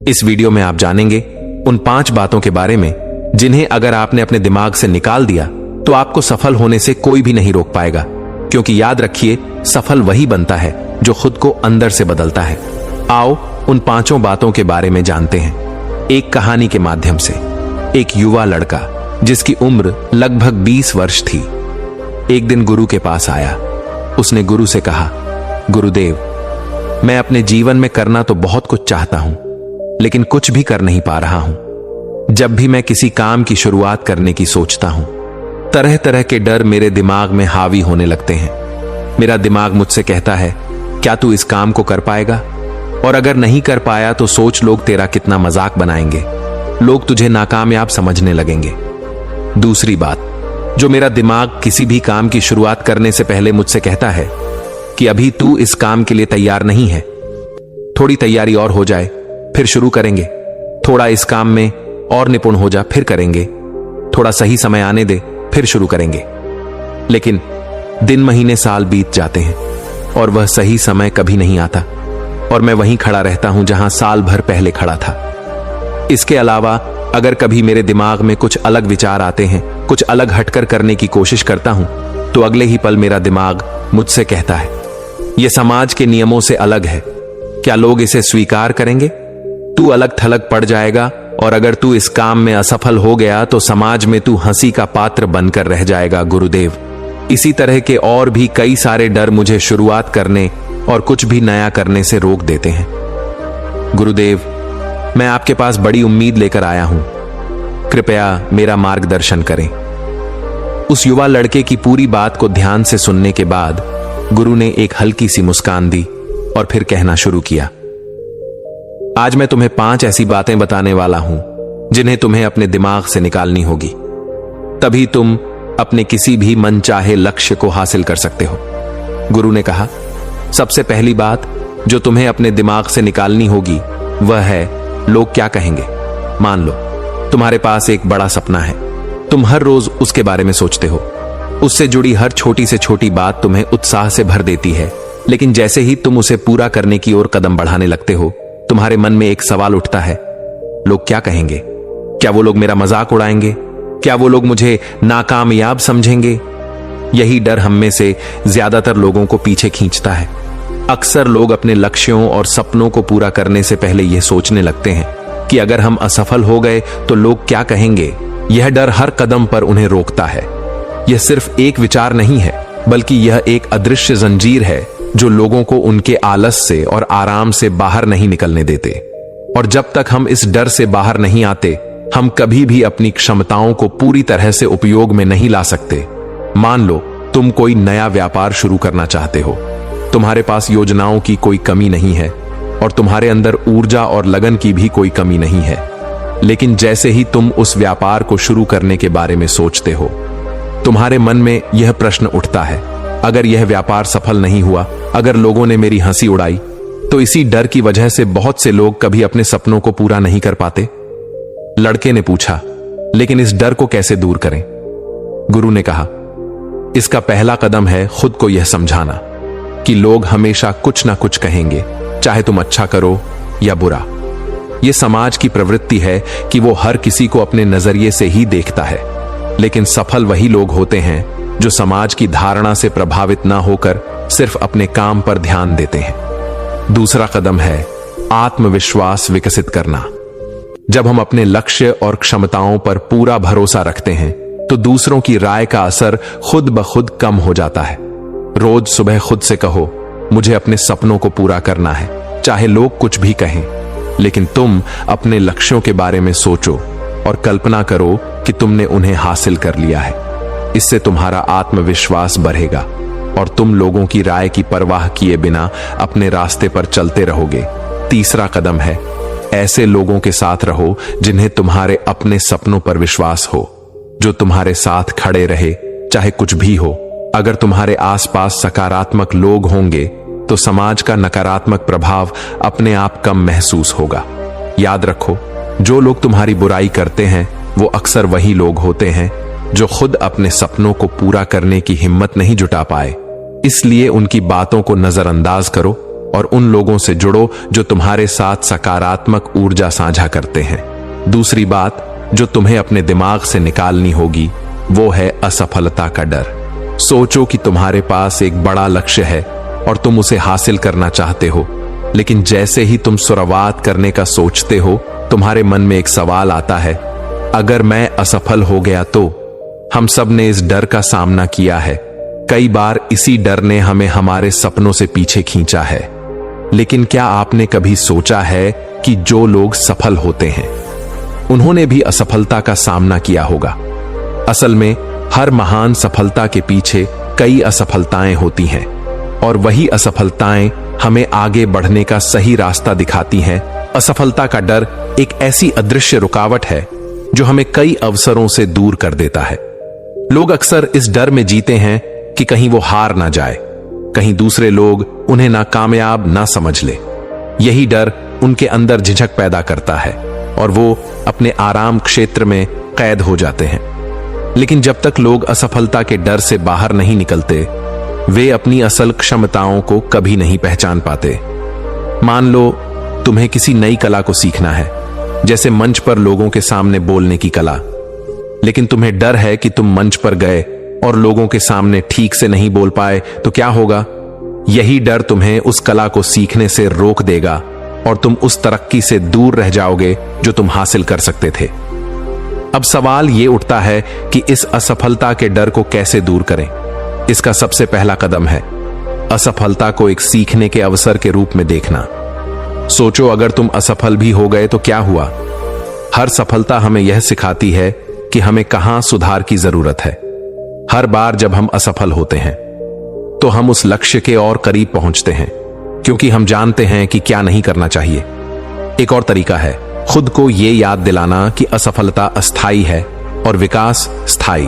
इस वीडियो में आप जानेंगे उन 5 बातों के बारे में जिन्हें अगर आपने अपने दिमाग से निकाल दिया तो आपको सफल होने से कोई भी नहीं रोक पाएगा, क्योंकि याद रखिए, सफल वही बनता है जो खुद को अंदर से बदलता है। आओ उन 5 बातों के बारे में जानते हैं, एक कहानी के माध्यम से। एक युवा लड़का जिसकी उम्र लगभग 20 वर्ष थी, एक दिन गुरु के पास आया। उसने गुरु से कहा, गुरुदेव, मैं अपने जीवन में करना तो बहुत कुछ चाहता हूं, लेकिन कुछ भी कर नहीं पा रहा हूं। जब भी मैं किसी काम की शुरुआत करने की सोचता हूं, तरह तरह के डर मेरे दिमाग में हावी होने लगते हैं। मेरा दिमाग मुझसे कहता है, क्या तू इस काम को कर पाएगा? और अगर नहीं कर पाया तो सोच लोग तेरा कितना मजाक बनाएंगे, लोग तुझे नाकामयाब समझने लगेंगे। दूसरी बात, जो मेरा दिमाग किसी भी काम की शुरुआत करने से पहले मुझसे कहता है कि अभी तू इस काम के लिए तैयार नहीं है, थोड़ी तैयारी और हो जाए फिर शुरू करेंगे, थोड़ा इस काम में और निपुण हो जा फिर करेंगे, थोड़ा सही समय आने दे फिर शुरू करेंगे। लेकिन दिन महीने साल बीत जाते हैं और वह सही समय कभी नहीं आता, और मैं वहीं खड़ा रहता हूं जहां साल भर पहले खड़ा था। इसके अलावा अगर कभी मेरे दिमाग में कुछ अलग विचार आते हैं, कुछ अलग हटकर करने की कोशिश करता हूं, तो अगले ही पल मेरा दिमाग मुझसे कहता है, यह समाज के नियमों से अलग है, क्या लोग इसे स्वीकार करेंगे? तू अलग थलग पड़ जाएगा, और अगर तू इस काम में असफल हो गया तो समाज में तू हंसी का पात्र बनकर रह जाएगा। गुरुदेव, इसी तरह के और भी कई सारे डर मुझे शुरुआत करने और कुछ भी नया करने से रोक देते हैं। गुरुदेव, मैं आपके पास बड़ी उम्मीद लेकर आया हूं, कृपया मेरा मार्गदर्शन करें। उस युवा लड़के की पूरी बात को ध्यान से सुनने के बाद गुरु ने एक हल्की सी मुस्कान दी और फिर कहना शुरू किया, आज मैं तुम्हें 5 ऐसी बातें बताने वाला हूं जिन्हें तुम्हें अपने दिमाग से निकालनी होगी, तभी तुम अपने किसी भी मनचाहे लक्ष्य को हासिल कर सकते हो। गुरु ने कहा, सबसे पहली बात जो तुम्हें अपने दिमाग से निकालनी होगी वह है, लोग क्या कहेंगे। मान लो तुम्हारे पास एक बड़ा सपना है, तुम हर रोज उसके बारे में सोचते हो, उससे जुड़ी हर छोटी से छोटी बात तुम्हें उत्साह से भर देती है, लेकिन जैसे ही तुम उसे पूरा करने की ओर कदम बढ़ाने लगते हो, तुम्हारे मन में एक सवाल उठता है, लोग क्या कहेंगे? क्या वो लोग मेरा मजाक उड़ाएंगे? क्या वो लोग मुझे नाकामयाब समझेंगे? यही डर हम में से ज्यादातर लोगों को पीछे खींचता है। अक्सर लोग अपने लक्ष्यों और सपनों को पूरा करने से पहले यह सोचने लगते हैं कि अगर हम असफल हो गए तो लोग क्या कहेंगे। यह डर हर कदम पर उन्हें रोकता है। यह सिर्फ एक विचार नहीं है, बल्कि यह एक अदृश्य जंजीर है जो लोगों को उनके आलस से और आराम से बाहर नहीं निकलने देते। और जब तक हम इस डर से बाहर नहीं आते, हम कभी भी अपनी क्षमताओं को पूरी तरह से उपयोग में नहीं ला सकते। मान लो तुम कोई नया व्यापार शुरू करना चाहते हो, तुम्हारे पास योजनाओं की कोई कमी नहीं है और तुम्हारे अंदर ऊर्जा और लगन की भी कोई कमी नहीं है, लेकिन जैसे ही तुम उस व्यापार को शुरू करने के बारे में सोचते हो, तुम्हारे मन में यह प्रश्न उठता है, अगर यह व्यापार सफल नहीं हुआ, अगर लोगों ने मेरी हंसी उड़ाई, तो इसी डर की वजह से बहुत से लोग कभी अपने सपनों को पूरा नहीं कर पाते। लड़के ने पूछा, लेकिन इस डर को कैसे दूर करें? गुरु ने कहा, इसका पहला कदम है खुद को यह समझाना कि लोग हमेशा कुछ ना कुछ कहेंगे, चाहे तुम अच्छा करो या बुरा। यह समाज की प्रवृत्ति है कि वो हर किसी को अपने नजरिए से ही देखता है, लेकिन सफल वही लोग होते हैं जो समाज की धारणा से प्रभावित ना होकर सिर्फ अपने काम पर ध्यान देते हैं। दूसरा कदम है आत्मविश्वास विकसित करना। जब हम अपने लक्ष्य और क्षमताओं पर पूरा भरोसा रखते हैं, तो दूसरों की राय का असर खुद ब खुद कम हो जाता है। रोज सुबह खुद से कहो, मुझे अपने सपनों को पूरा करना है, चाहे लोग कुछ भी कहें, लेकिन तुम अपने लक्ष्यों के बारे में सोचो और कल्पना करो कि तुमने उन्हें हासिल कर लिया है। इससे तुम्हारा आत्मविश्वास बढ़ेगा और तुम लोगों की राय की परवाह किए बिना अपने रास्ते पर चलते रहोगे। तीसरा कदम है, ऐसे लोगों के साथ रहो जिन्हें तुम्हारे अपने सपनों पर विश्वास हो, जो तुम्हारे साथ खड़े रहे चाहे कुछ भी हो। अगर तुम्हारे आसपास सकारात्मक लोग होंगे तो समाज का नकारात्मक प्रभाव अपने आप कम महसूस होगा। याद रखो, जो लोग तुम्हारी बुराई करते हैं वो अक्सर वही लोग होते हैं जो खुद अपने सपनों को पूरा करने की हिम्मत नहीं जुटा पाए। इसलिए उनकी बातों को नजरअंदाज करो और उन लोगों से जुड़ो जो तुम्हारे साथ सकारात्मक ऊर्जा साझा करते हैं। दूसरी बात जो तुम्हें अपने दिमाग से निकालनी होगी वो है असफलता का डर। सोचो कि तुम्हारे पास एक बड़ा लक्ष्य है और तुम उसे हासिल करना चाहते हो, लेकिन जैसे ही तुम शुरुआत करने का सोचते हो तुम्हारे मन में एक सवाल आता है, अगर मैं असफल हो गया तो? हम सब ने इस डर का सामना किया है। कई बार इसी डर ने हमें हमारे सपनों से पीछे खींचा है। लेकिन क्या आपने कभी सोचा है कि जो लोग सफल होते हैं उन्होंने भी असफलता का सामना किया होगा? असल में हर महान सफलता के पीछे कई असफलताएं होती हैं और वही असफलताएं हमें आगे बढ़ने का सही रास्ता दिखाती हैं। असफलता का डर एक ऐसी अदृश्य रुकावट है जो हमें कई अवसरों से दूर कर देता है। लोग अक्सर इस डर में जीते हैं कि कहीं वो हार ना जाए, कहीं दूसरे लोग उन्हें नाकामयाब ना समझ ले। यही डर उनके अंदर झिझक पैदा करता है और वो अपने आराम क्षेत्र में कैद हो जाते हैं। लेकिन जब तक लोग असफलता के डर से बाहर नहीं निकलते वे अपनी असल क्षमताओं को कभी नहीं पहचान पाते। मान लो तुम्हें किसी नई कला को सीखना है, जैसे मंच पर लोगों के सामने बोलने की कला, लेकिन तुम्हें डर है कि तुम मंच पर गए और लोगों के सामने ठीक से नहीं बोल पाए तो क्या होगा? यही डर तुम्हें उस कला को सीखने से रोक देगा और तुम उस तरक्की से दूर रह जाओगे जो तुम हासिल कर सकते थे। अब सवाल यह उठता है कि इस असफलता के डर को कैसे दूर करें? इसका सबसे पहला कदम है असफलता को एक सीखने के अवसर के रूप में देखना। सोचो अगर तुम असफल भी हो गए तो क्या हुआ? हर सफलता हमें यह सिखाती है कि हमें कहां सुधार की जरूरत है। हर बार जब हम असफल होते हैं तो हम उस लक्ष्य के और करीब पहुंचते हैं, क्योंकि हम जानते हैं कि क्या नहीं करना चाहिए। एक और तरीका है खुद को यह याद दिलाना कि असफलता अस्थायी है और विकास स्थायी।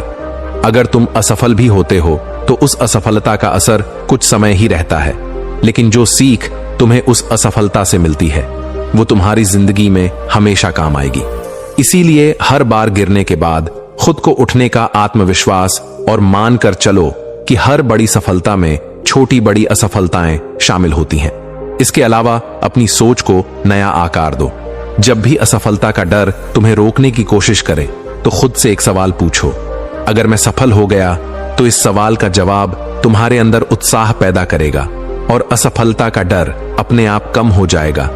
अगर तुम असफल भी होते हो तो उस असफलता का असर कुछ समय ही रहता है, लेकिन जो सीख तुम्हें उस असफलता से मिलती है वो तुम्हारी जिंदगी में हमेशा काम आएगी। इसीलिए हर बार गिरने के बाद खुद को उठने का आत्मविश्वास और मानकर चलो कि हर बड़ी सफलता में छोटी बड़ी असफलताएं शामिल होती हैं। इसके अलावा अपनी सोच को नया आकार दो। जब भी असफलता का डर तुम्हें रोकने की कोशिश करे तो खुद से एक सवाल पूछो, अगर मैं सफल हो गया तो इस सवाल का जवाब तुम्हारे अंदर उत्साह पैदा करेगा और असफलता का डर अपने आप कम हो जाएगा।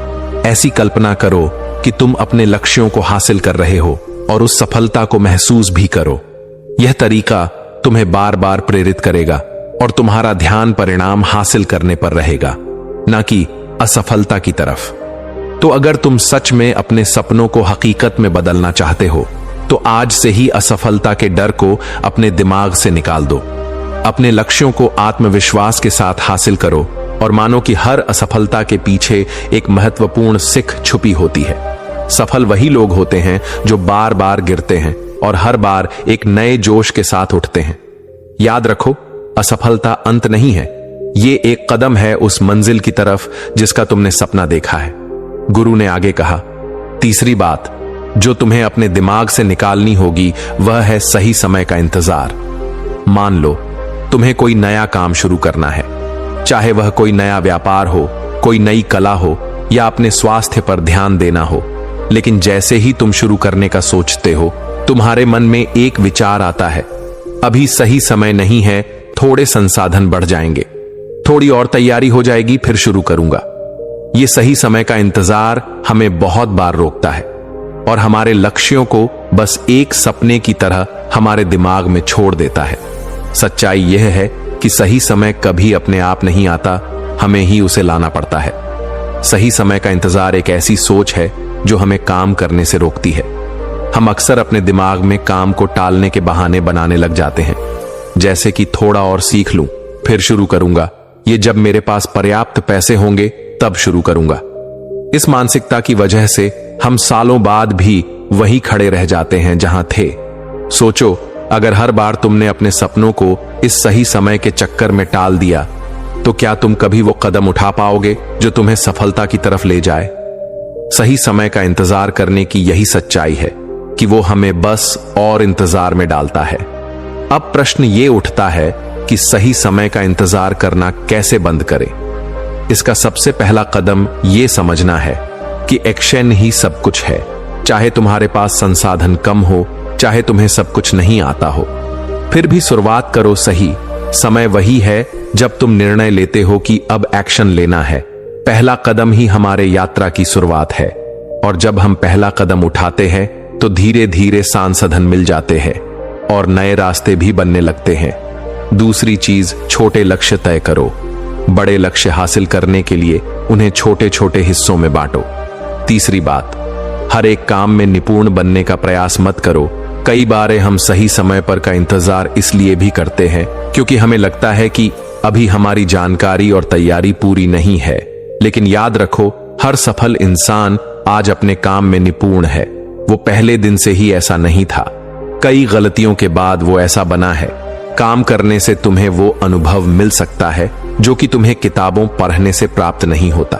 ऐसी कल्पना करो कि तुम अपने लक्ष्यों को हासिल कर रहे हो और उस सफलता को महसूस भी करो। यह तरीका तुम्हें बार बार प्रेरित करेगा और तुम्हारा ध्यान परिणाम हासिल करने पर रहेगा, ना कि असफलता की तरफ। तो अगर तुम सच में अपने सपनों को हकीकत में बदलना चाहते हो तो आज से ही असफलता के डर को अपने दिमाग से निकाल दो। अपने लक्ष्यों को आत्मविश्वास के साथ हासिल करो और मानो कि हर असफलता के पीछे एक महत्वपूर्ण सीख छुपी होती है। सफल वही लोग होते हैं जो बार बार गिरते हैं और हर बार एक नए जोश के साथ उठते हैं। याद रखो, असफलता अंत नहीं है, ये एक कदम है उस मंजिल की तरफ जिसका तुमने सपना देखा है। गुरु ने आगे कहा, तीसरी बात जो तुम्हें अपने दिमाग से निकालनी होगी वह है सही समय का इंतजार। मान लो तुम्हें कोई नया काम शुरू करना है, चाहे वह कोई नया व्यापार हो, कोई नई कला हो या अपने स्वास्थ्य पर ध्यान देना हो, लेकिन जैसे ही तुम शुरू करने का सोचते हो तुम्हारे मन में एक विचार आता है, अभी सही समय नहीं है, थोड़े संसाधन बढ़ जाएंगे, थोड़ी और तैयारी हो जाएगी फिर शुरू करूंगा। यह सही समय का इंतजार हमें बहुत बार रोकता है और हमारे लक्ष्यों को बस एक सपने की तरह हमारे दिमाग में छोड़ देता है। सच्चाई यह है कि सही समय कभी अपने आप नहीं आता, हमें ही उसे लाना पड़ता है। सही समय का इंतजार एक ऐसी सोच है जो हमें काम करने से रोकती है। हम अक्सर अपने दिमाग में काम को टालने के बहाने बनाने लग जाते हैं, जैसे कि थोड़ा और सीख लूं फिर शुरू करूंगा, ये जब मेरे पास पर्याप्त पैसे होंगे तब शुरू करूंगा। इस मानसिकता की वजह से हम सालों बाद भी वहीं खड़े रह जाते हैं जहां थे। सोचो, अगर हर बार तुमने अपने सपनों को इस सही समय के चक्कर में टाल दिया तो क्या तुम कभी वो कदम उठा पाओगे जो तुम्हें सफलता की तरफ ले जाए? सही समय का इंतजार करने की यही सच्चाई है कि वो हमें बस और इंतजार में डालता है। अब प्रश्न ये उठता है कि सही समय का इंतजार करना कैसे बंद करें? इसका सबसे पहला कदम यह समझना है कि एक्शन ही सब कुछ है। चाहे तुम्हारे पास संसाधन कम हो, चाहे तुम्हें सब कुछ नहीं आता हो, फिर भी शुरुआत करो। सही समय वही है जब तुम निर्णय लेते हो कि अब एक्शन लेना है। पहला कदम ही हमारे यात्रा की शुरुआत है, और जब हम पहला कदम उठाते हैं तो धीरे धीरे संसाधन मिल जाते हैं और नए रास्ते भी बनने लगते हैं। दूसरी चीज, छोटे लक्ष्य तय करो। बड़े लक्ष्य हासिल करने के लिए उन्हें छोटे छोटे हिस्सों में बांटो। तीसरी बात, हर एक काम में निपुण बनने का प्रयास मत करो। कई बार हम सही समय पर का इंतजार इसलिए भी करते हैं क्योंकि हमें लगता है कि अभी हमारी जानकारी और तैयारी पूरी नहीं है। लेकिन याद रखो, हर सफल इंसान आज अपने काम में निपुण है। वो पहले दिन से ही ऐसा नहीं था, कई गलतियों के बाद वो ऐसा बना है। काम करने से तुम्हें वो अनुभव मिल सकता है जो कि तुम्हें किताबों पढ़ने से प्राप्त नहीं होता।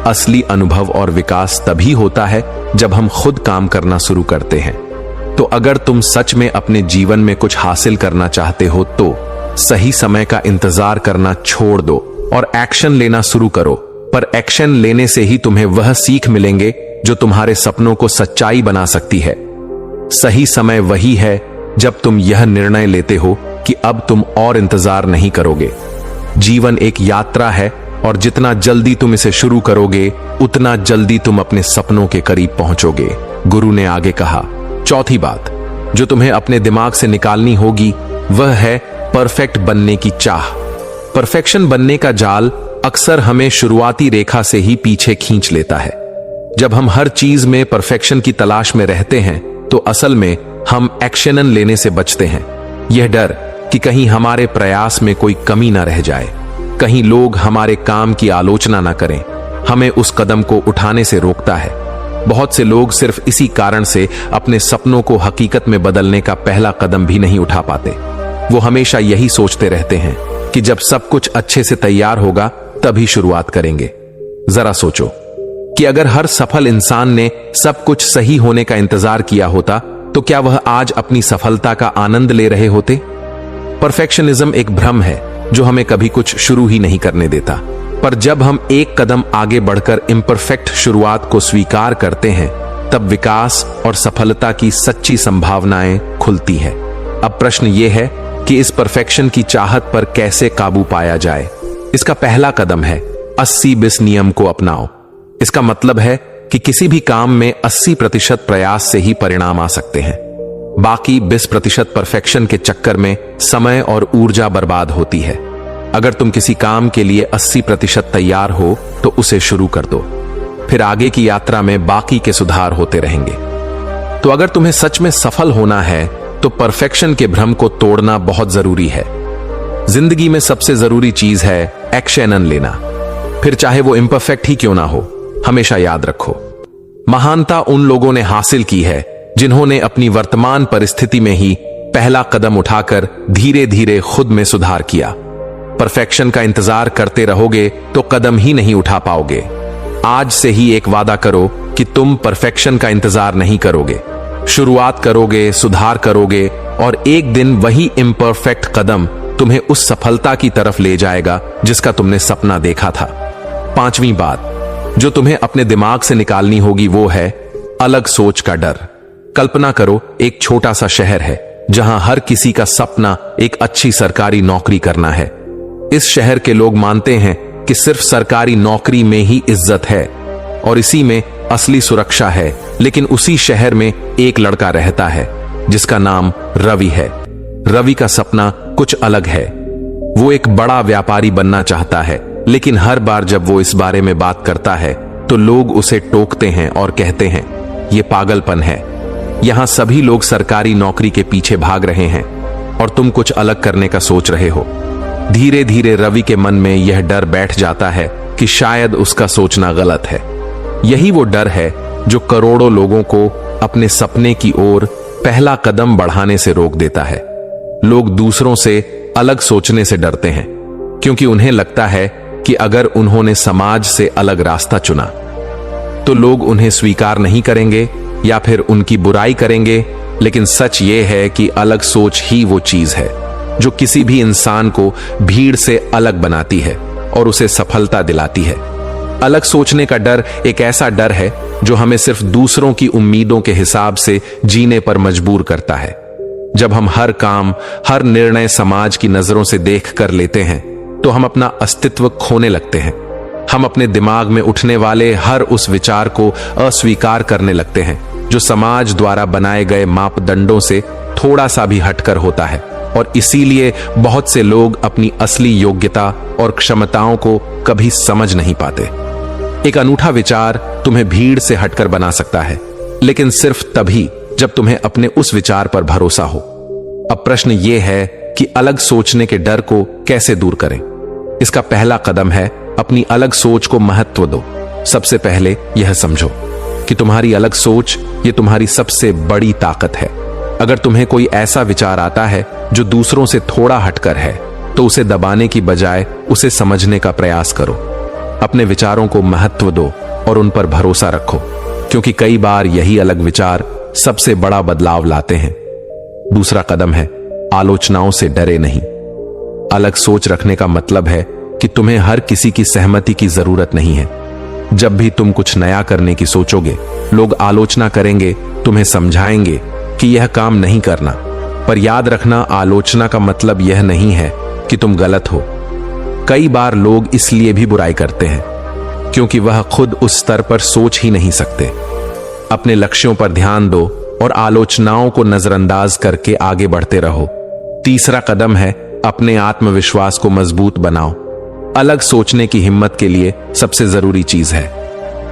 असली अनुभव और विकास तभी होता है जब हम खुद काम करना शुरू करते हैं। तो अगर तुम सच में अपने जीवन में कुछ हासिल करना चाहते हो तो सही समय का इंतजार करना छोड़ दो और एक्शन लेना शुरू करो। पर एक्शन लेने से ही तुम्हें वह सीख मिलेंगे जो तुम्हारे सपनों को सच्चाई बना सकती है। सही समय वही है जब तुम यह निर्णय लेते हो कि अब तुम और इंतजार नहीं करोगे। जीवन एक यात्रा है और जितना जल्दी तुम इसे शुरू करोगे उतना जल्दी तुम अपने सपनों के करीब पहुंचोगे। गुरु ने आगे कहा, चौथी बात जो तुम्हें अपने दिमाग से निकालनी होगी वह है परफेक्ट बनने की चाह। परफेक्शन बनने का जाल अक्सर हमें शुरुआती रेखा से ही पीछे खींच लेता है। जब हम हर चीज में परफेक्शन की तलाश में रहते हैं तो असल में हम एक्शन लेने से बचते हैं। यह डर कि कहीं हमारे प्रयास में कोई कमी ना रह जाए, कहीं लोग हमारे काम की आलोचना ना करें, हमें उस कदम को उठाने से रोकता है। बहुत से लोग सिर्फ इसी कारण से अपने सपनों को हकीकत में बदलने का पहला कदम भी नहीं उठा पाते। वो हमेशा यही सोचते रहते हैं कि जब सब कुछ अच्छे से तैयार होगा तभी शुरुआत करेंगे। जरा सोचो कि अगर हर सफल इंसान ने सब कुछ सही होने का इंतजार किया होता तो क्या वह आज अपनी सफलता का आनंद ले रहे होते? परफेक्शनिज्म एक भ्रम है जो हमें कभी कुछ शुरू ही नहीं करने देता। पर जब हम एक कदम आगे बढ़कर इम्परफेक्ट शुरुआत को स्वीकार करते हैं तब विकास और सफलता की सच्ची संभावनाएं खुलती है। अब प्रश्न यह है कि इस परफेक्शन की चाहत पर कैसे काबू पाया जाए। इसका पहला कदम है 80-20 नियम को अपनाओ। इसका मतलब है कि किसी भी काम में 80% प्रयास से ही परिणाम आ सकते हैं। बाकी 20% परफेक्शन के चक्कर में समय और ऊर्जा बर्बाद होती है। अगर तुम किसी काम के लिए 80% तैयार हो तो उसे शुरू कर दो, फिर आगे की यात्रा में बाकी के सुधार होते रहेंगे। तो अगर तुम्हें सच में सफल होना है तो परफेक्शन के भ्रम को तोड़ना बहुत जरूरी है। जिंदगी में सबसे जरूरी चीज है एक्शन लेना, फिर चाहे वो इम्परफेक्ट ही क्यों ना हो। हमेशा याद रखो, महानता उन लोगों ने हासिल की है जिन्होंने अपनी वर्तमान परिस्थिति में ही पहला कदम उठाकर धीरे धीरे खुद में सुधार किया। परफेक्शन का इंतजार करते रहोगे तो कदम ही नहीं उठा पाओगे। आज से ही एक वादा करो कि तुम परफेक्शन का इंतजार नहीं करोगे, शुरुआत करोगे, सुधार करोगे और एक दिन वही इम्परफेक्ट कदम तुम्हें उस सफलता की तरफ ले जाएगा जिसका तुमने सपना देखा था। पांचवी बात जो तुम्हें अपने दिमाग से निकालनी होगी वो है अलग सोच का डर। कल्पना करो, एक छोटा सा शहर है जहां हर किसी का सपना एक अच्छी सरकारी नौकरी करना है। इस शहर के लोग मानते हैं कि सिर्फ सरकारी नौकरी में ही इज्जत है और इसी में असली सुरक्षा है। लेकिन उसी शहर में एक लड़का रहता है जिसका नाम रवि है। रवि का सपना कुछ अलग है। वो एक बड़ा व्यापारी बनना चाहता है, लेकिन हर बार जब वो इस बारे में बात करता है तो लोग उसे टोकते हैं और कहते हैं ये पागलपन है। यहां सभी लोग सरकारी नौकरी के पीछे भाग रहे हैं और तुम कुछ अलग करने का सोच रहे हो। धीरे धीरे रवि के मन में यह डर बैठ जाता है कि शायद उसका सोचना गलत है। यही वो डर है जो करोड़ों लोगों को अपने सपने की ओर पहला कदम बढ़ाने से रोक देता है। लोग दूसरों से अलग सोचने से डरते हैं क्योंकि उन्हें लगता है कि अगर उन्होंने समाज से अलग रास्ता चुना तो लोग उन्हें स्वीकार नहीं करेंगे या फिर उनकी बुराई करेंगे। लेकिन सच ये है कि अलग सोच ही वो चीज है जो किसी भी इंसान को भीड़ से अलग बनाती है। और उसे सफलता दिलाती है। अलग सोचने का डर एक ऐसा डर है जो हमें सिर्फ दूसरों की उम्मीदों के हिसाब से जीने पर मजबूर करता है। जब हम हर काम, हर निर्णय समाज की नजरों से देख कर लेते हैं तो हम अपना अस्तित्व खोने लगते हैं। हम अपने दिमाग में उठने वाले हर उस विचार को अस्वीकार करने लगते हैं जो समाज द्वारा बनाए गए मापदंडों से थोड़ा सा भी हटकर होता है, और इसीलिए बहुत से लोग अपनी असली योग्यता और क्षमताओं को कभी समझ नहीं पाते। एक अनूठा विचार तुम्हें भीड़ से हटकर बना सकता है, लेकिन सिर्फ तभी जब तुम्हें अपने उस विचार पर भरोसा हो। अब प्रश्न यह है कि अलग सोचने के डर को कैसे दूर करें। इसका पहला कदम है अपनी अलग सोच को महत्व दो। सबसे पहले यह समझो कि तुम्हारी अलग सोच ये तुम्हारी सबसे बड़ी ताकत है। अगर तुम्हें कोई ऐसा विचार आता है जो दूसरों से थोड़ा हटकर है, तो उसे दबाने की बजाय उसे समझने का प्रयास करो। अपने विचारों को महत्व दो और उन पर भरोसा रखो, क्योंकि कई बार यही अलग विचार सबसे बड़ा बदलाव लाते हैं। दूसरा कदम है आलोचनाओं से डरे नहीं। अलग सोच रखने का मतलब है कि तुम्हें हर किसी की सहमति की जरूरत नहीं है। जब भी तुम कुछ नया करने की सोचोगे, लोग आलोचना करेंगे, तुम्हें समझाएंगे कि यह काम नहीं करना। पर याद रखना, आलोचना का मतलब यह नहीं है कि तुम गलत हो। कई बार लोग इसलिए भी बुराई करते हैं क्योंकि वह खुद उस स्तर पर सोच ही नहीं सकते। अपने लक्ष्यों पर ध्यान दो और आलोचनाओं को नजरअंदाज करके आगे बढ़ते रहो। तीसरा कदम है अपने आत्मविश्वास को मजबूत बनाओ। अलग सोचने की हिम्मत के लिए सबसे जरूरी चीज है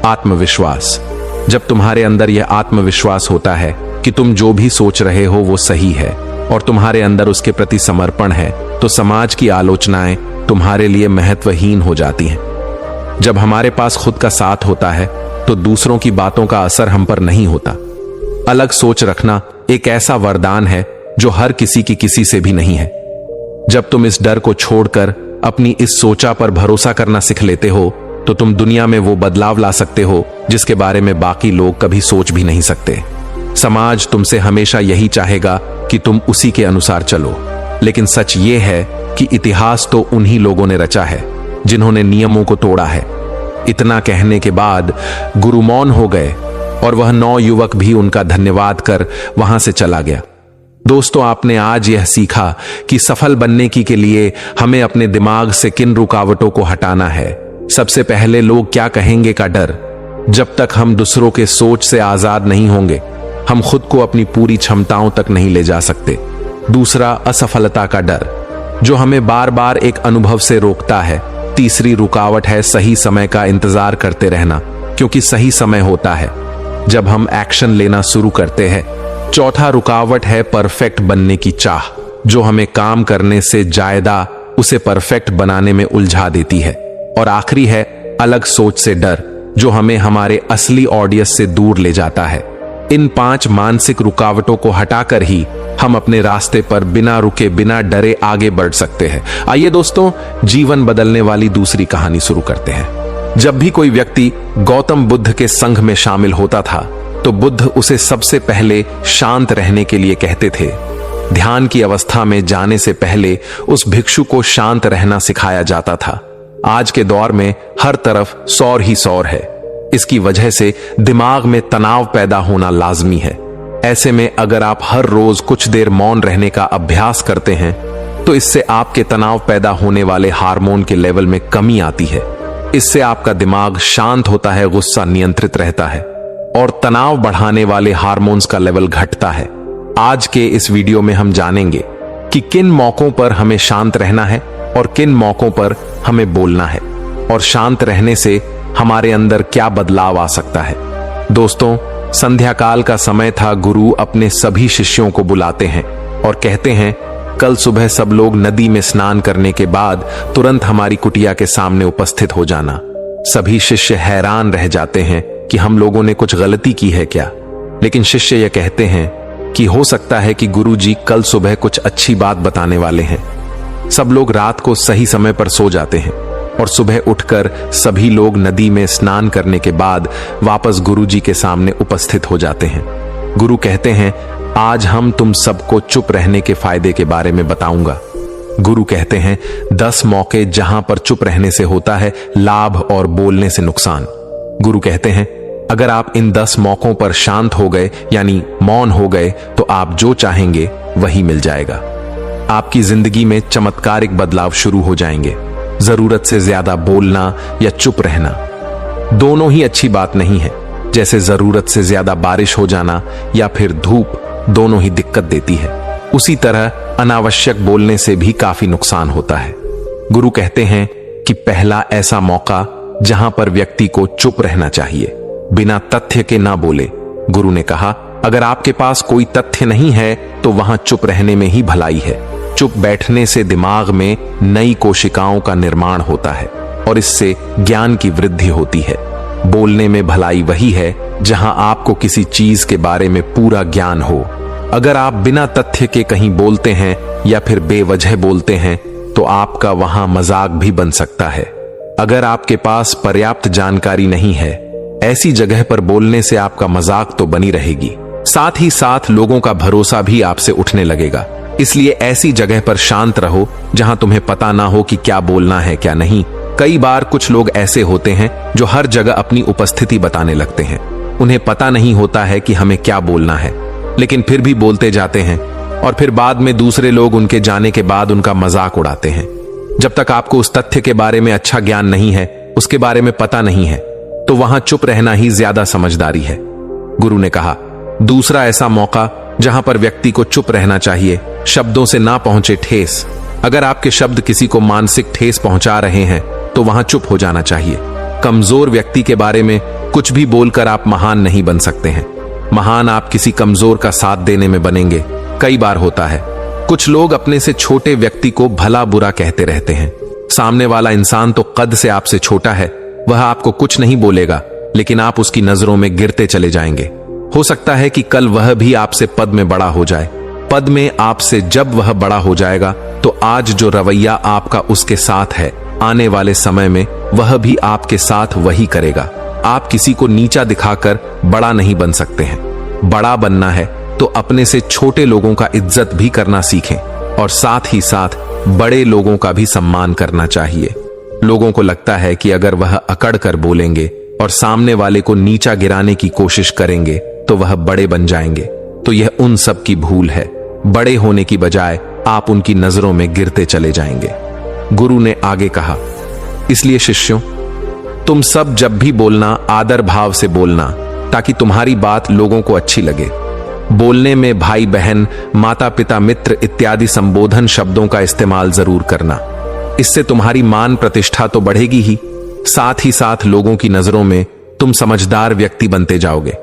आत्मविश्वास। जब तुम्हारे अंदर यह आत्मविश्वास होता है कि तुम जो भी सोच रहे हो वो सही है और तुम्हारे अंदर उसके प्रति समर्पण है, तो समाज की आलोचनाएं तुम्हारे लिए महत्वहीन हो जाती हैं। जब हमारे पास खुद का साथ होता है तो दूसरों की बातों का असर हम पर नहीं होता। अलग सोच रखना एक ऐसा वरदान है जो हर किसी की किसी से भी नहीं है। जब तुम इस डर को छोड़कर अपनी इस सोचा पर भरोसा करना सीख लेते हो, तो तुम दुनिया में वो बदलाव ला सकते हो जिसके बारे में बाकी लोग कभी सोच भी नहीं सकते। समाज तुमसे हमेशा यही चाहेगा कि तुम उसी के अनुसार चलो, लेकिन सच ये है कि इतिहास तो उन्हीं लोगों ने रचा है जिन्होंने नियमों को तोड़ा है। इतना कहने के बाद गुरु मौन हो गए और वह 9 युवक भी उनका धन्यवाद कर वहां से चला गया। दोस्तों, आपने आज यह सीखा कि सफल बनने के लिए हमें अपने दिमाग से किन रुकावटों को हटाना है। सबसे पहले लोग क्या कहेंगे का डर। जब तक हम दूसरों के सोच से आजाद नहीं होंगे, हम खुद को अपनी पूरी क्षमताओं तक नहीं ले जा सकते। दूसरा, असफलता का डर, जो हमें बार बार एक अनुभव से रोकता है। तीसरी रुकावट है सही समय का इंतजार करते रहना, क्योंकि सही समय होता है जब हम एक्शन लेना शुरू करते हैं। चौथा रुकावट है परफेक्ट बनने की चाह, जो हमें काम करने से ज्यादा उसे परफेक्ट बनाने में उलझा देती है। और आखिरी है अलग सोच से डर, जो हमें हमारे असली ऑडियंस से दूर ले जाता है। इन 5 मानसिक रुकावटों को हटाकर ही हम अपने रास्ते पर बिना रुके, बिना डरे आगे बढ़ सकते हैं। आइए दोस्तों, जीवन बदलने वाली दूसरी कहानी शुरू करते हैं। जब भी कोई व्यक्ति गौतम बुद्ध के संघ में शामिल होता था, तो बुद्ध उसे सबसे पहले शांत रहने के लिए कहते थे। ध्यान की अवस्था में जाने से पहले उस भिक्षु को शांत रहना सिखाया जाता था। आज के दौर में हर तरफ शोर ही शोर है। इसकी वजह से दिमाग में तनाव पैदा होना लाजमी है। ऐसे में अगर आप हर रोज कुछ देर मौन रहने का अभ्यास करते हैं, तो इससे आपके तनाव पैदा होने वाले हार्मोन के लेवल में कमी आती है। इससे आपका दिमाग शांत होता है, गुस्सा नियंत्रित रहता है और तनाव बढ़ाने वाले हार्मोन्स का लेवल घटता है। आज के इस वीडियो में हम जानेंगे कि किन मौकों पर हमें शांत रहना है और किन मौकों पर हमें बोलना है, और शांत रहने से हमारे अंदर क्या बदलाव आ सकता है। दोस्तों, संध्या काल का समय था। गुरु अपने सभी शिष्यों को बुलाते हैं और कहते हैं, कल सुबह सब लोग नदी में स्नान करने के बाद तुरंत हमारी कुटिया के सामने उपस्थित हो जाना। सभी शिष्य हैरान रह जाते हैं कि हम लोगों ने कुछ गलती की है क्या। लेकिन शिष्य यह कहते हैं कि हो सकता है कि गुरु जी कल सुबह कुछ अच्छी बात बताने वाले हैं। सब लोग रात को सही समय पर सो जाते हैं और सुबह उठकर सभी लोग नदी में स्नान करने के बाद वापस गुरु जी के सामने उपस्थित हो जाते हैं। गुरु कहते हैं, आज हम तुम सबको चुप रहने के फायदे के बारे में बताऊंगा। गुरु कहते हैं 10 मौके जहां पर चुप रहने से होता है लाभ और बोलने से नुकसान। गुरु कहते हैं अगर आप इन 10 मौकों पर शांत हो गए यानी मौन हो गए तो आप जो चाहेंगे वही मिल जाएगा। आपकी जिंदगी में चमत्कारिक बदलाव शुरू हो जाएंगे। जरूरत से ज्यादा बोलना या चुप रहना दोनों ही अच्छी बात नहीं है। जैसे जरूरत से ज्यादा बारिश हो जाना या फिर धूप दोनों ही दिक्कत देती है, उसी तरह अनावश्यक बोलने से भी काफी नुकसान होता है। गुरु कहते हैं कि पहला ऐसा मौका जहां पर व्यक्ति को चुप रहना चाहिए, बिना तथ्य के ना बोले। गुरु ने कहा अगर आपके पास कोई तथ्य नहीं है तो वहां चुप रहने में ही भलाई है। चुप बैठने से दिमाग में नई कोशिकाओं का निर्माण होता है और इससे ज्ञान की वृद्धि होती है। बोलने में भलाई वही है जहां आपको किसी चीज के बारे में पूरा ज्ञान हो। अगर आप बिना तथ्य के कहीं बोलते हैं या फिर बेवजह बोलते हैं तो आपका वहां मजाक भी बन सकता है। अगर आपके पास पर्याप्त जानकारी नहीं है, ऐसी जगह पर बोलने से आपका मजाक तो बनी रहेगी, साथ ही साथ लोगों का भरोसा भी आपसे उठने लगेगा। इसलिए ऐसी जगह पर शांत रहो जहां तुम्हें पता ना हो कि क्या बोलना है क्या नहीं। कई बार कुछ लोग ऐसे होते हैं जो हर जगह अपनी उपस्थिति बताने लगते हैं। उन्हें पता नहीं होता है कि हमें क्या बोलना है, लेकिन फिर भी बोलते जाते हैं और फिर बाद में दूसरे लोग उनके जाने के बाद उनका मजाक उड़ाते हैं। जब तक आपको उस तथ्य के बारे में अच्छा ज्ञान नहीं है, उसके बारे में पता नहीं है, तो वहां चुप रहना ही ज्यादा समझदारी है। गुरु ने कहा दूसरा ऐसा मौका जहां पर व्यक्ति को चुप रहना चाहिए, शब्दों से ना पहुंचे ठेस। अगर आपके शब्द किसी को मानसिक ठेस पहुंचा रहे हैं तो वहां चुप हो जाना चाहिए। कमजोर व्यक्ति के बारे में कुछ भी बोलकर आप महान नहीं बन सकते हैं। महान आप किसी कमजोर का साथ देने में बनेंगे। कई बार होता है कुछ लोग अपने से छोटे व्यक्ति को भला बुरा कहते रहते हैं। सामने वाला इंसान तो कद से आपसे छोटा है, वह आपको कुछ नहीं बोलेगा, लेकिन आप उसकी नजरों में गिरते चले जाएंगे। हो सकता है कि कल वह भी आपसे पद में बड़ा हो जाए। पद में आपसे जब वह बड़ा हो जाएगा तो आज जो रवैया आपका उसके साथ है, आने वाले समय में वह भी आपके साथ वही करेगा। आप किसी को नीचा दिखाकर बड़ा नहीं बन सकते हैं। बड़ा बनना है तो अपने से छोटे लोगों का इज्जत भी करना सीखें और साथ ही साथ बड़े लोगों का भी सम्मान करना चाहिए। लोगों को लगता है कि अगर वह अकड़ कर बोलेंगे और सामने वाले को नीचा गिराने की कोशिश करेंगे तो वह बड़े बन जाएंगे, तो यह उन सब की भूल है। बड़े होने की बजाय आप उनकी नजरों में गिरते चले जाएंगे। गुरु ने आगे कहा इसलिए शिष्यों, तुम सब जब भी बोलना आदर भाव से बोलना, ताकि तुम्हारी बात लोगों को अच्छी लगे। बोलने में भाई बहन, माता पिता, मित्र इत्यादि संबोधन शब्दों का इस्तेमाल जरूर करना। इससे तुम्हारी मान प्रतिष्ठा तो बढ़ेगी ही, साथ ही साथ लोगों की नजरों में तुम समझदार व्यक्ति बनते जाओगे।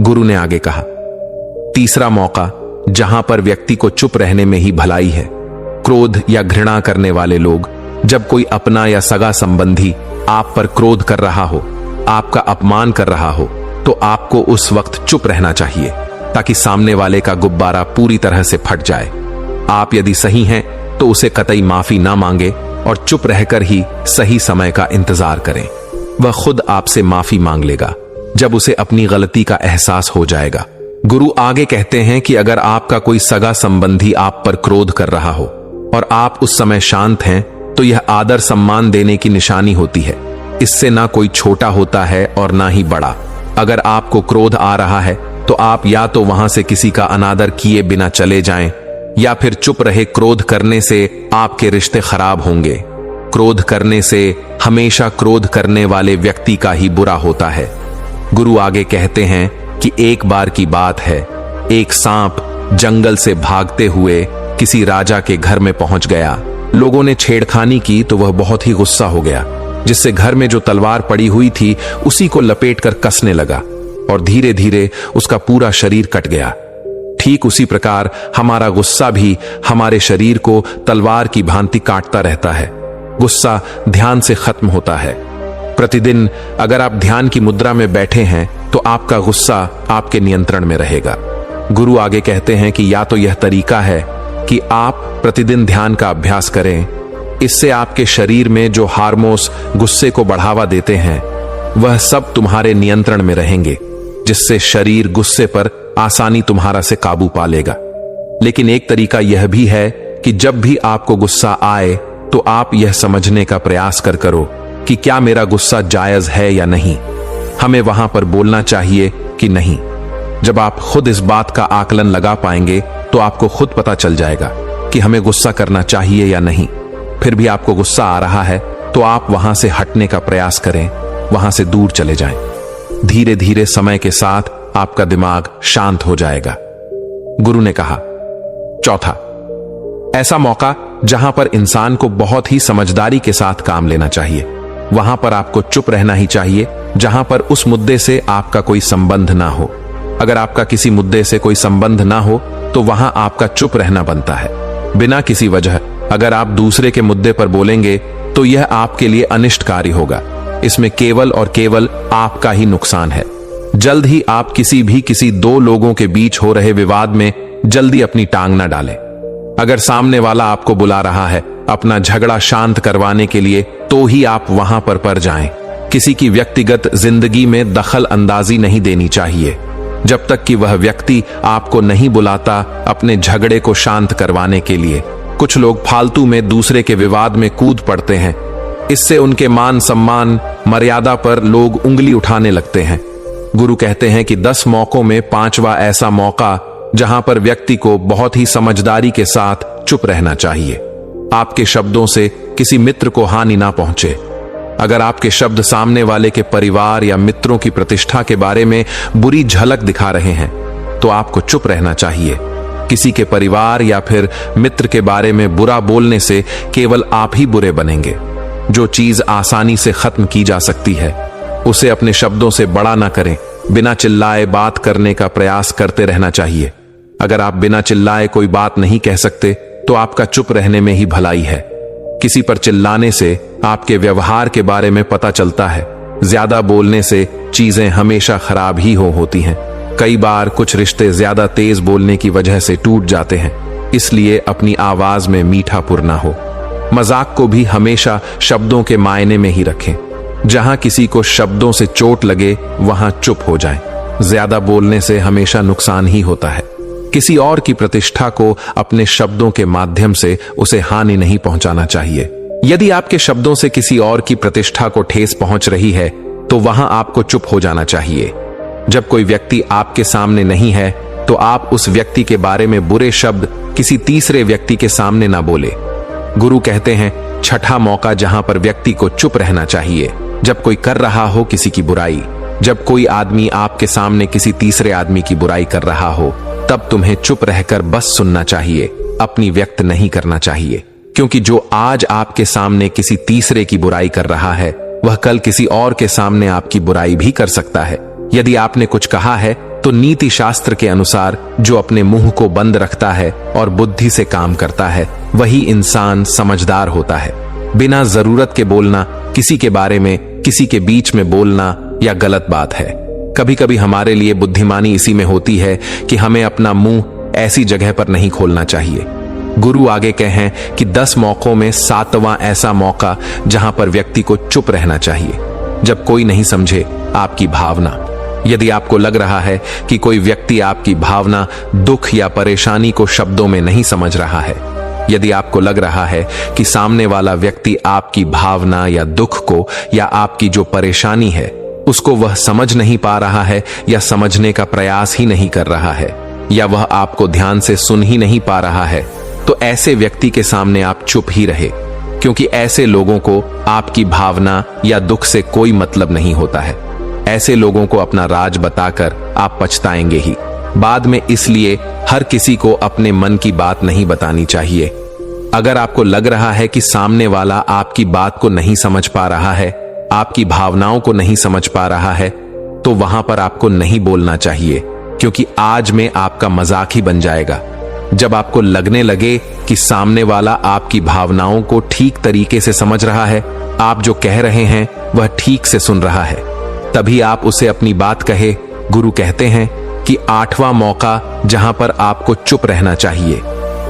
गुरु ने आगे कहा तीसरा मौका जहां पर व्यक्ति को चुप रहने में ही भलाई है। क्रोध या घृणा करने वाले लोग, जब कोई अपना या सगा संबंधी आप पर क्रोध कर रहा हो, आपका अपमान कर रहा हो, तो आपको उस वक्त चुप रहना चाहिए ताकि सामने वाले का गुब्बारा पूरी तरह से फट जाए। आप यदि सही हैं तो उसे कतई माफी ना मांगे और चुप रहकर ही सही समय का इंतजार करें। वह खुद आपसे माफी मांग लेगा जब उसे अपनी गलती का एहसास हो जाएगा। गुरु आगे कहते हैं कि अगर आपका कोई सगा संबंधी आप पर क्रोध कर रहा हो और आप उस समय शांत हैं, तो यह आदर सम्मान देने की निशानी होती है। इससे ना कोई छोटा होता है और ना ही बड़ा। अगर आपको क्रोध आ रहा है तो आप या तो वहां से किसी का अनादर किए बिना चले जाएं, या फिर चुप रहे। क्रोध करने से आपके रिश्ते खराब होंगे। क्रोध करने से हमेशा क्रोध करने वाले व्यक्ति का ही बुरा होता है। गुरु आगे कहते हैं कि एक बार की बात है, एक सांप जंगल से भागते हुए किसी राजा के घर में पहुंच गया। लोगों ने छेड़खानी की तो वह बहुत ही गुस्सा हो गया, जिससे घर में जो तलवार पड़ी हुई थी उसी को लपेटकर कसने लगा और धीरे धीरे उसका पूरा शरीर कट गया। ठीक उसी प्रकार हमारा गुस्सा भी हमारे शरीर को तलवार की भांति काटता रहता है। गुस्सा ध्यान से खत्म होता है। प्रतिदिन अगर आप ध्यान की मुद्रा में बैठे हैं तो आपका गुस्सा आपके नियंत्रण में रहेगा। गुरु आगे कहते हैं कि या तो यह तरीका है कि आप प्रतिदिन ध्यान का अभ्यास करें। इससे आपके शरीर में जो हार्मोन्स गुस्से को बढ़ावा देते हैं वह सब तुम्हारे नियंत्रण में रहेंगे, जिससे शरीर गुस्से पर आसानी तुम्हारा से काबू पा लेगा। लेकिन एक तरीका यह भी है कि जब भी आपको गुस्सा आए तो आप यह समझने का प्रयास करो कि क्या मेरा गुस्सा जायज है या नहीं। हमें वहां पर बोलना चाहिए कि नहीं। जब आप खुद इस बात का आकलन लगा पाएंगे तो आपको खुद पता चल जाएगा कि हमें गुस्सा करना चाहिए या नहीं। फिर भी आपको गुस्सा आ रहा है तो आप वहां से हटने का प्रयास करें, वहां से दूर चले जाएं। धीरे धीरे समय के साथ आपका दिमाग शांत हो जाएगा। गुरु ने कहा, चौथा, ऐसा मौका जहां पर इंसान को बहुत ही समझदारी के साथ काम लेना चाहिए। वहां पर आपको चुप रहना ही चाहिए जहां पर उस मुद्दे से आपका कोई संबंध ना हो। अगर आपका किसी मुद्दे से कोई संबंध ना हो तो वहां आपका चुप रहना बनता है। बिना किसी वजह अगर आप दूसरे के मुद्दे पर बोलेंगे तो यह आपके लिए अनिष्टकारी होगा। इसमें केवल और केवल आपका ही नुकसान है। जल्द ही आप किसी दो लोगों के बीच हो रहे विवाद में जल्दी अपनी टांग ना डालें। अगर सामने वाला आपको बुला रहा है अपना झगड़ा शांत करवाने के लिए तो ही आप वहां पर जाएं। किसी की व्यक्तिगत जिंदगी में दखल अंदाजी नहीं देनी चाहिए जब तक कि वह व्यक्ति आपको नहीं बुलाता अपने झगड़े को शांत करवाने के लिए। कुछ लोग फालतू में दूसरे के विवाद में कूद पड़ते हैं। इससे उनके मान सम्मान मर्यादा पर लोग उंगली उठाने लगते हैं। गुरु कहते हैं कि 10 मौकों में 5वां ऐसा मौका जहां पर व्यक्ति को बहुत ही समझदारी के साथ चुप रहना चाहिए। आपके शब्दों से किसी मित्र को हानि ना पहुंचे। अगर आपके शब्द सामने वाले के परिवार या मित्रों की प्रतिष्ठा के बारे में बुरी झलक दिखा रहे हैं तो आपको चुप रहना चाहिए। किसी के परिवार या फिर मित्र के बारे में बुरा बोलने से केवल आप ही बुरे बनेंगे। जो चीज आसानी से खत्म की जा सकती है उसे अपने शब्दों से बड़ा ना करें। बिना चिल्लाए बात करने का प्रयास करते रहना चाहिए। अगर आप बिना चिल्लाए कोई बात नहीं कह सकते तो आपका चुप रहने में ही भलाई है। किसी पर चिल्लाने से आपके व्यवहार के बारे में पता चलता है। ज्यादा बोलने से चीजें हमेशा खराब ही होती हैं। कई बार कुछ रिश्ते ज्यादा तेज बोलने की वजह से टूट जाते हैं। इसलिए अपनी आवाज में मीठापुर ना हो। मजाक को भी हमेशा शब्दों के मायने में ही रखें। जहां किसी को शब्दों से चोट लगे वहां चुप हो जाएं। ज्यादा बोलने से हमेशा नुकसान ही होता है। किसी और की प्रतिष्ठा को अपने शब्दों के माध्यम से उसे हानि नहीं पहुंचाना चाहिए। यदि आपके शब्दों से किसी और की प्रतिष्ठा को ठेस पहुंच रही है तो वहां आपको चुप हो जाना चाहिए। जब कोई व्यक्ति आपके सामने नहीं है तो आप उस व्यक्ति के बारे में बुरे शब्द किसी तीसरे व्यक्ति के सामने ना बोले। गुरु कहते हैं, छठा मौका जहां पर व्यक्ति को चुप रहना चाहिए जब कोई कर रहा हो किसी की बुराई। जब कोई आदमी आपके सामने किसी तीसरे आदमी की बुराई कर रहा हो तब तुम्हें चुप रहकर बस सुनना चाहिए, अपनी व्यक्त नहीं करना चाहिए। क्योंकि जो आज आपके सामने किसी तीसरे की बुराई कर रहा है वह कल किसी और के सामने आपकी बुराई भी कर सकता है। यदि आपने कुछ कहा है तो नीति शास्त्र के अनुसार जो अपने मुंह को बंद रखता है और बुद्धि से काम करता है वही इंसान समझदार होता है। बिना जरूरत के बोलना, किसी के बारे में किसी के बीच में बोलना या गलत बात है। कभी कभी हमारे लिए बुद्धिमानी इसी में होती है कि हमें अपना मुंह ऐसी जगह पर नहीं खोलना चाहिए। गुरु आगे कहें कि 10 मौकों में 7वां ऐसा मौका जहां पर व्यक्ति को चुप रहना चाहिए जब कोई नहीं समझे आपकी भावना। यदि आपको लग रहा है कि कोई व्यक्ति आपकी भावना, दुख या परेशानी को शब्दों में नहीं समझ रहा है, यदि आपको लग रहा है कि सामने वाला व्यक्ति आपकी भावना या दुख को या आपकी जो परेशानी है उसको वह समझ नहीं पा रहा है या समझने का प्रयास ही नहीं कर रहा है या वह आपको ध्यान से सुन ही नहीं पा रहा है तो ऐसे व्यक्ति के सामने आप चुप ही रहे। क्योंकि ऐसे लोगों को आपकी भावना या दुख से कोई मतलब नहीं होता है। ऐसे लोगों को अपना राज बताकर आप पछताएंगे ही बाद में। इसलिए हर किसी को अपने मन की बात नहीं बतानी चाहिए। अगर आपको लग रहा है कि सामने वाला आपकी बात को नहीं समझ पा रहा है, आपकी भावनाओं को नहीं समझ पा रहा है, तो वहां पर आपको नहीं बोलना चाहिए। क्योंकि आज में आपका मजाक ही बन जाएगा। जब आपको लगने लगे कि सामने वाला आपकी भावनाओं को ठीक तरीके से समझ रहा है, आप जो कह रहे हैं वह ठीक से सुन रहा है, तभी आप उसे अपनी बात कहे। गुरु कहते हैं कि 8वां मौका जहां पर आपको चुप रहना चाहिए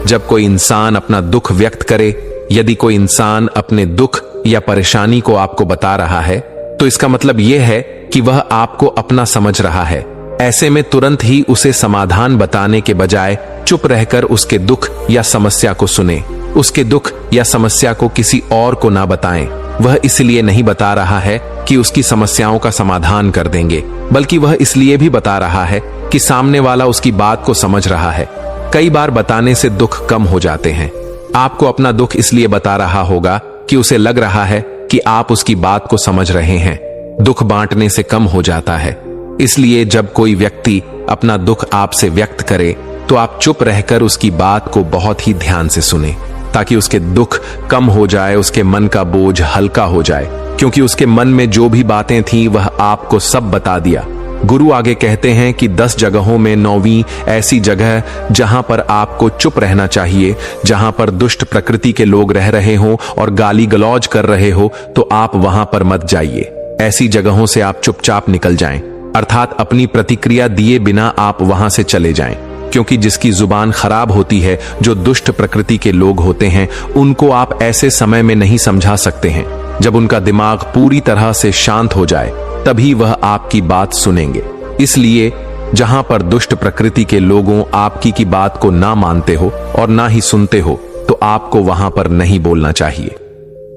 जब कोई इंसान अपना दुख व्यक्त करे। यदि कोई इंसान अपने दुख या परेशानी को आपको बता रहा है तो इसका मतलब यह है कि वह आपको अपना समझ रहा है। ऐसे में तुरंत ही उसे समाधान बताने के बजाय चुप रहकर उसके दुख या समस्या को सुने। उसके दुख या समस्या को किसी और को ना बताएं। वह इसलिए नहीं बता रहा है कि उसकी समस्याओं का समाधान कर देंगे, बल्कि वह इसलिए भी बता रहा है कि सामने वाला उसकी बात को समझ रहा है। कई बार बताने से दुख कम हो जाते हैं। आपको अपना दुख इसलिए बता रहा होगा कि उसे लग रहा है कि आप उसकी बात को समझ रहे हैं। दुख बांटने से कम हो जाता है। इसलिए जब कोई व्यक्ति अपना दुख आपसे व्यक्त करे तो आप चुप रहकर उसकी बात को बहुत ही ध्यान से सुने, ताकि उसके दुख कम हो जाए, उसके मन का बोझ हल्का हो जाए, क्योंकि उसके मन में जो भी बातें थीं वह आपको सब बता दिया। गुरु आगे कहते हैं कि 10 जगहों में 9वीं ऐसी जगह जहां पर आपको चुप रहना चाहिए, जहां पर दुष्ट प्रकृति के लोग रह रहे हो और गाली गलौज कर रहे हो, तो आप वहां पर मत जाइए। ऐसी जगहों से आप चुपचाप निकल जाएं, अर्थात अपनी प्रतिक्रिया दिए बिना आप वहां से चले जाएं, क्योंकि जिसकी जुबान खराब होती है, जो दुष्ट प्रकृति के लोग होते हैं, उनको आप ऐसे समय में नहीं समझा सकते हैं। जब उनका दिमाग पूरी तरह से शांत हो जाए तभी वह आपकी बात सुनेंगे। इसलिए जहां पर दुष्ट प्रकृति के लोगों आपकी की बात को ना मानते हो और ना ही सुनते हो, तो आपको वहां पर नहीं बोलना चाहिए।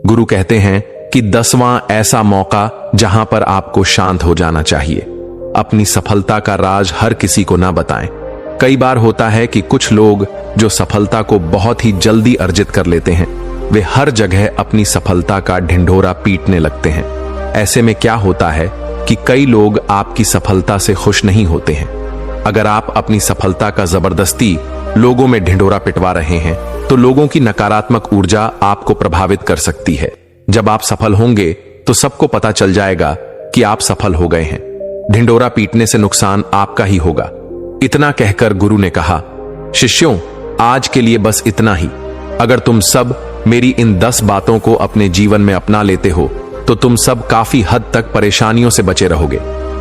गुरु कहते हैं कि 10वां ऐसा मौका जहां पर आपको शांत हो जाना चाहिए। अपनी सफलता का राज हर किसी को ना बताएं। कई बार होता है कि कुछ लोग जो सफलता को बहुत ही जल्दी अर्जित कर लेते हैं, वे हर जगह अपनी सफलता का ढिंढोरा पीटने लगते हैं। ऐसे में क्या होता है कि कई लोग आपकी सफलता से खुश नहीं होते हैं। अगर आप अपनी सफलता का जबरदस्ती लोगों में ढिंढोरा पिटवा रहे हैं, तो लोगों की नकारात्मक ऊर्जा आपको प्रभावित कर सकती है। जब आप सफल होंगे तो सबको पता चल जाएगा कि आप सफल हो गए हैं। ढिंढोरा पीटने से नुकसान आपका ही होगा। इतना कहकर गुरु ने कहा, शिष्यों, आज के लिए बस इतना ही। अगर तुम सब मेरी इन 10 बातों को अपने जीवन में अपना लेते हो तो तुम सब काफी हद तक परेशानियों से बचे रहोगे।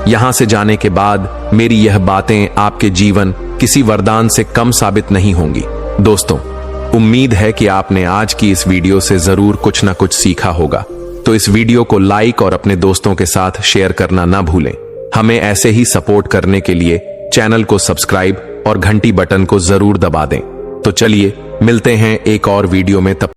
यहां से जाने के बाद मेरी यह बातें आपके जीवन किसी वरदान से कम साबित नहीं होंगी। दोस्तों, उम्मीद है कि आपने आज की इस वीडियो से जरूर कुछ ना कुछ सीखा होगा। तो इस वीडियो को लाइक और अपने दोस्तों के साथ शेयर करना ना भूलें। हमें ऐसे ही सपोर्ट करने के लिए चैनल को सब्सक्राइब और घंटी बटन को जरूर दबा दें। तो चलिए मिलते हैं एक और वीडियो में। तब